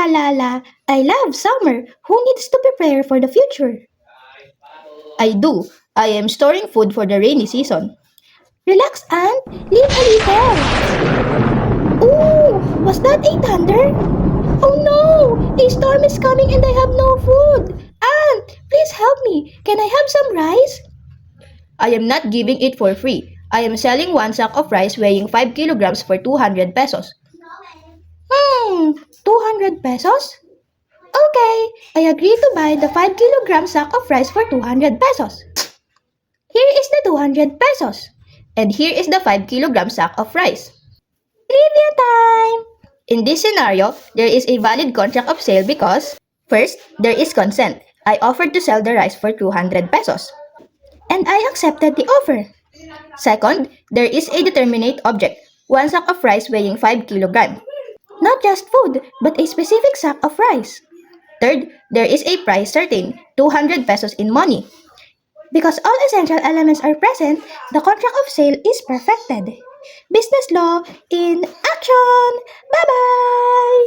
la la la. I love summer. Who needs to prepare for the future? I do. I am storing food for the rainy season. Relax and live a little. Ooh, was that a thunder? Oh no! A storm is coming and I have no food. Aunt, please help me. Can I have some rice? I am not giving it for free. I am selling one sack of rice weighing 5 kilograms for 200 pesos. 200 pesos? Okay, I agree to buy the 5 kilogram sack of rice for 200 pesos. Here is the 200 pesos. And here is the 5 kilogram sack of rice. Trivia time! In this scenario, there is a valid contract of sale because first, there is consent. I offered to sell the rice for 200 pesos. And I accepted the offer. Second, there is a determinate object, one sack of rice weighing 5 kilograms. Not just food, but a specific sack of rice. Third, there is a price certain, 200 pesos in money. Because all essential elements are present, the contract of sale is perfected. Business law in action! Bye-bye!